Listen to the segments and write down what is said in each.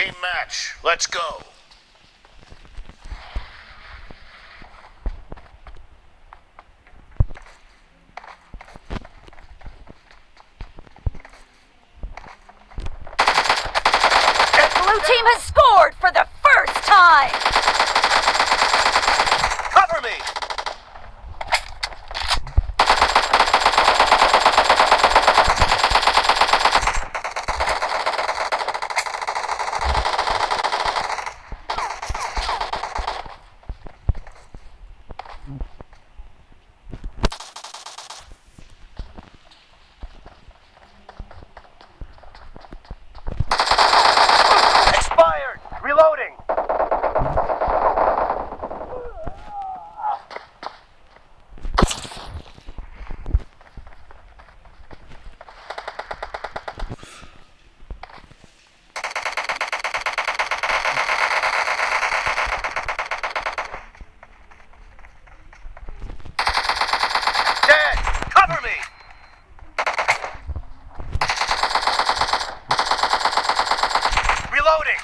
Team match. Let's go. Blue team has scored for the first time! Cover me! Expired! Reloading! Dead! Cover me! Reloading!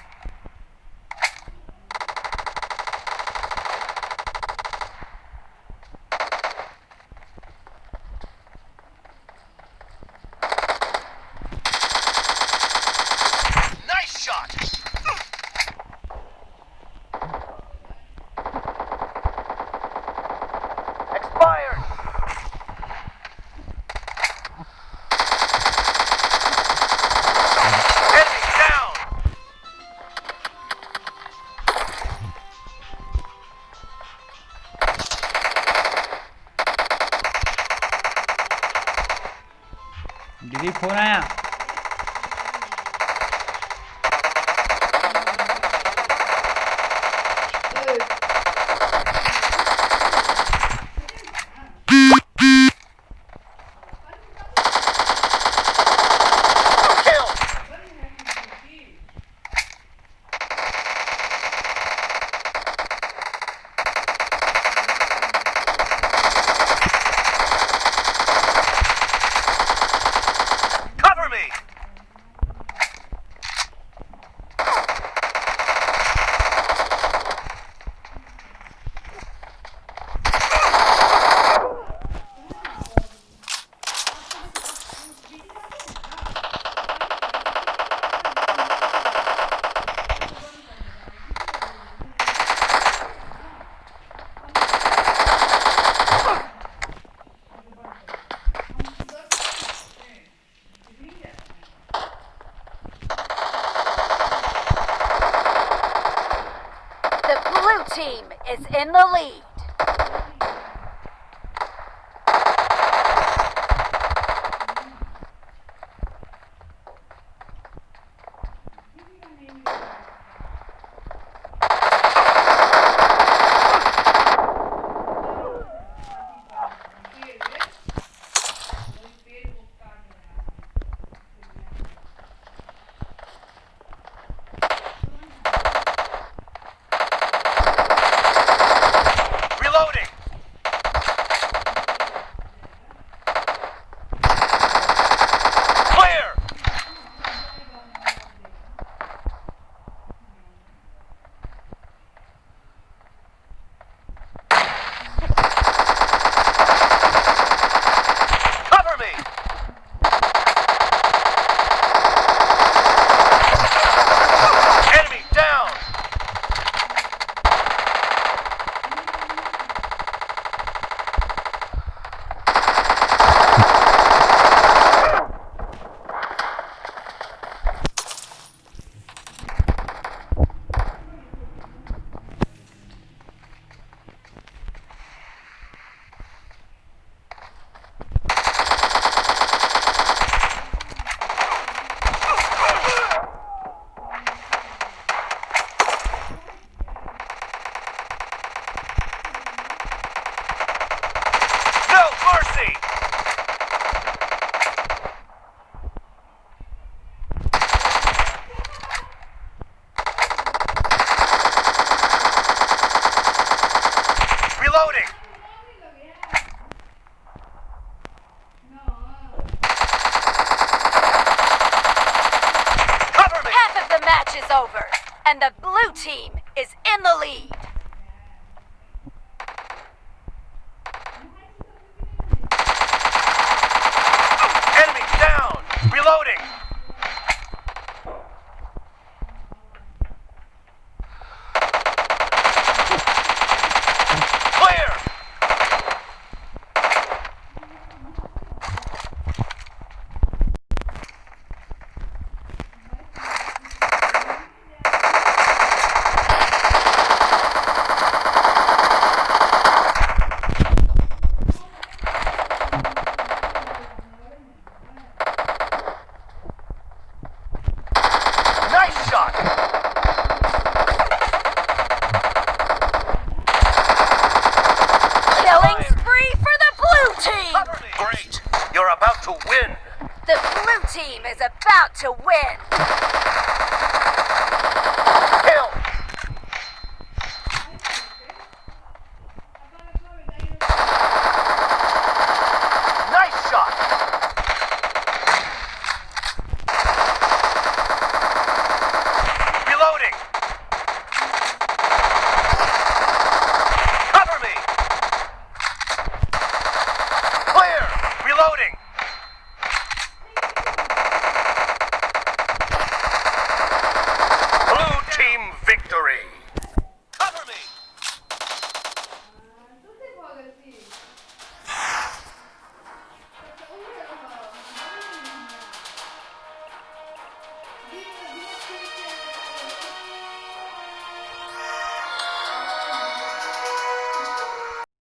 Nice shot! Expired! Enemy down! दीदी phone आया। Kill! Cover me! The blue team is in the lead. Reloading! Clear! Cover me! Enemy down! No mercy! Reloading! Cover me! Half of the match is over. and the blue team is in the lead. Enemy down! Reloading! Clear! Nice shot! Killing spree for the blue team. Cover me! Great! You're about to win! The blue team is about to win.